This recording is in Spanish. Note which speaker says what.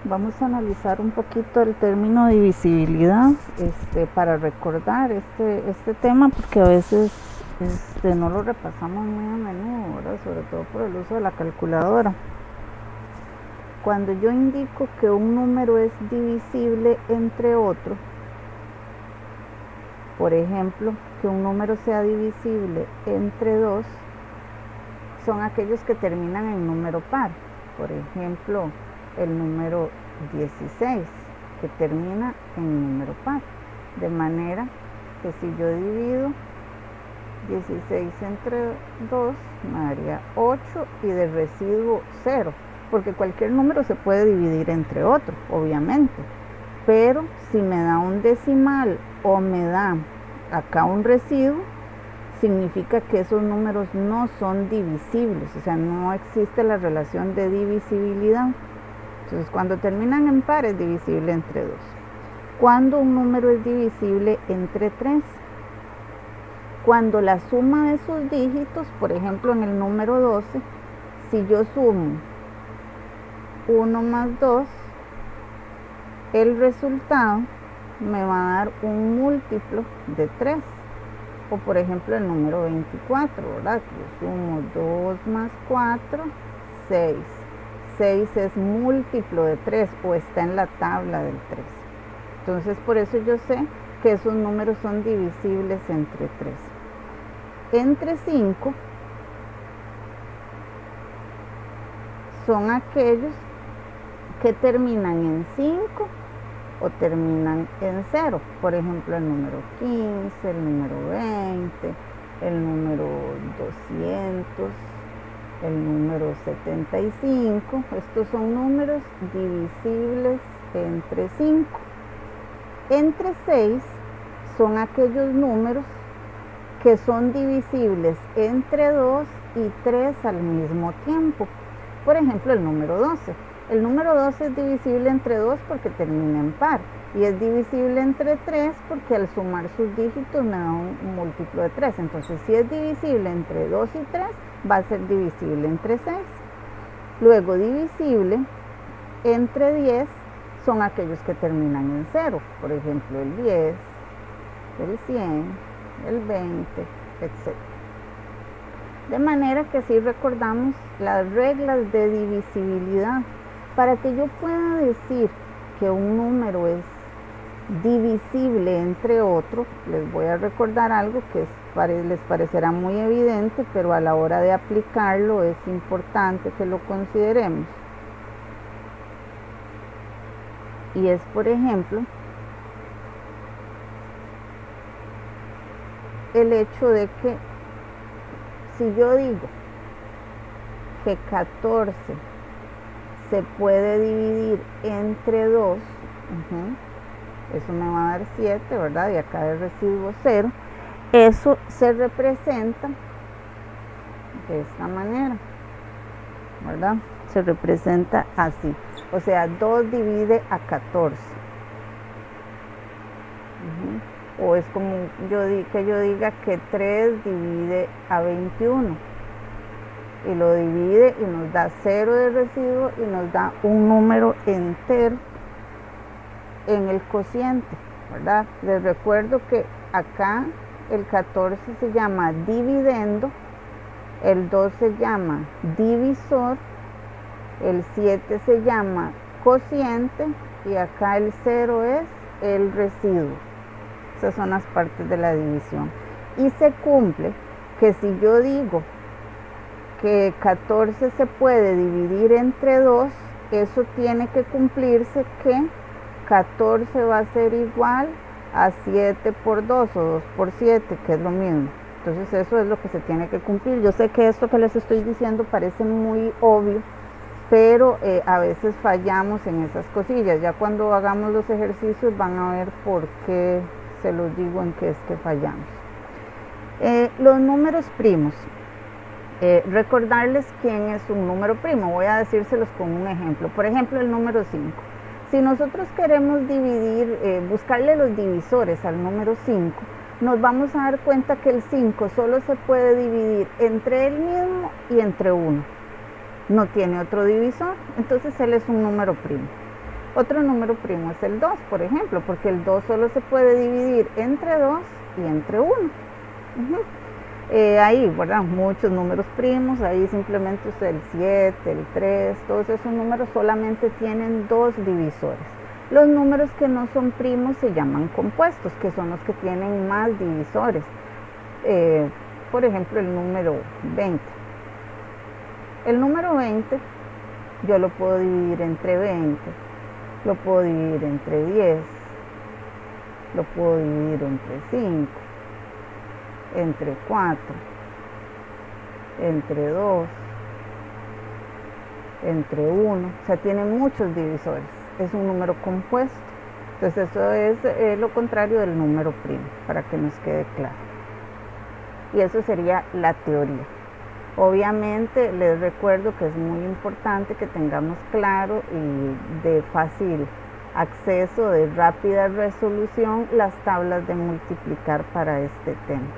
Speaker 1: Vamos a analizar un poquito el término divisibilidad para recordar este tema, porque a veces no lo repasamos muy a menudo, ¿verdad? Sobre todo por el uso de la calculadora. Cuando yo indico que un número es divisible entre otro, por ejemplo, que un número sea divisible entre 2, son aquellos que terminan en número par. Por ejemplo, el número 16, que termina en número par. De manera que si yo divido 16 entre 2, me daría 8 y de residuo 0, porque cualquier número se puede dividir entre otro, obviamente. Pero si me da un decimal o me da acá un residuo, significa que esos números no son divisibles, o sea, no existe la relación de divisibilidad. Entonces, cuando terminan en par es divisible entre 2. Cuando un número es divisible entre 3, cuando la suma de sus dígitos, por ejemplo en el número 12, si yo sumo 1 más 2, el resultado me va a dar un múltiplo de 3. O por ejemplo el número 24, ¿verdad? Yo sumo 2 más 4, 6. 6 es múltiplo de 3 o está en la tabla del 3. Entonces por eso yo sé que esos números son divisibles entre 3. Entre 5 son aquellos que terminan en 5 o terminan en 0. Por ejemplo, el número 15, el número 20, el número 200, el número 75. Estos son números divisibles entre 5. Entre 6 son aquellos números que son divisibles entre 2 y 3 al mismo tiempo. Por ejemplo, el número 12. El número 12 es divisible entre 2 porque termina en par, y es divisible entre 3 porque al sumar sus dígitos me da un múltiplo de 3. Entonces, si es divisible entre 2 y 3, va a ser divisible entre 6. Luego, divisible entre 10 son aquellos que terminan en 0. Por ejemplo, el 10, el 100, el 20, etc. De manera que así recordamos las reglas de divisibilidad. Para que yo pueda decir que un número es divisible entre otro, les voy a recordar algo que les parecerá muy evidente, pero a la hora de aplicarlo es importante que lo consideremos. Y es, por ejemplo, el hecho de que si yo digo que 14 se puede dividir entre 2, eso me va a dar 7, ¿verdad? Y acá el residuo 0. Eso se representa de esta manera, ¿verdad? Se representa así. O sea, 2 divide a 14. O es como que yo diga que 3 divide a 21. Y lo divide y nos da 0 de residuo y nos da un número entero en el cociente, ¿verdad? Les recuerdo que acá el 14 se llama dividendo, el 2 se llama divisor, el 7 se llama cociente y acá el 0 es el residuo. Esas son las partes de la división. Y se cumple que si yo digo que 14 se puede dividir entre 2, eso tiene que cumplirse que 14 va a ser igual a 7 por 2 o 2 por 7, que es lo mismo. Entonces eso es lo que se tiene que cumplir. Yo sé que esto que les estoy diciendo parece muy obvio, pero a veces fallamos en esas cosillas. Ya cuando hagamos los ejercicios van a ver por qué se los digo en qué es que fallamos. Los números primos. Recordarles quién es un número primo. Voy a decírselos con un ejemplo. Por ejemplo, el número 5. Si nosotros queremos dividir, buscarle los divisores al número 5, nos vamos a dar cuenta que el 5 solo se puede dividir entre él mismo y entre 1. No tiene otro divisor, entonces él es un número primo. Otro número primo es el 2, por ejemplo, porque el 2 solo se puede dividir entre 2 y entre 1. Ahí, ¿verdad? Muchos números primos, ahí simplemente usted el 7, el 3, todos esos números solamente tienen 2 divisores. Los números que no son primos se llaman compuestos, que son los que tienen más divisores. Por ejemplo, el número 20. El número 20 yo lo puedo dividir entre 20, lo puedo dividir entre 10, lo puedo dividir entre 5, entre 4, entre 2, entre 1, o sea, tiene muchos divisores, es un número compuesto. Entonces eso es lo contrario del número primo, para que nos quede claro. Y eso sería la teoría. Obviamente les recuerdo que es muy importante que tengamos claro y de fácil acceso, de rápida resolución, las tablas de multiplicar para este tema.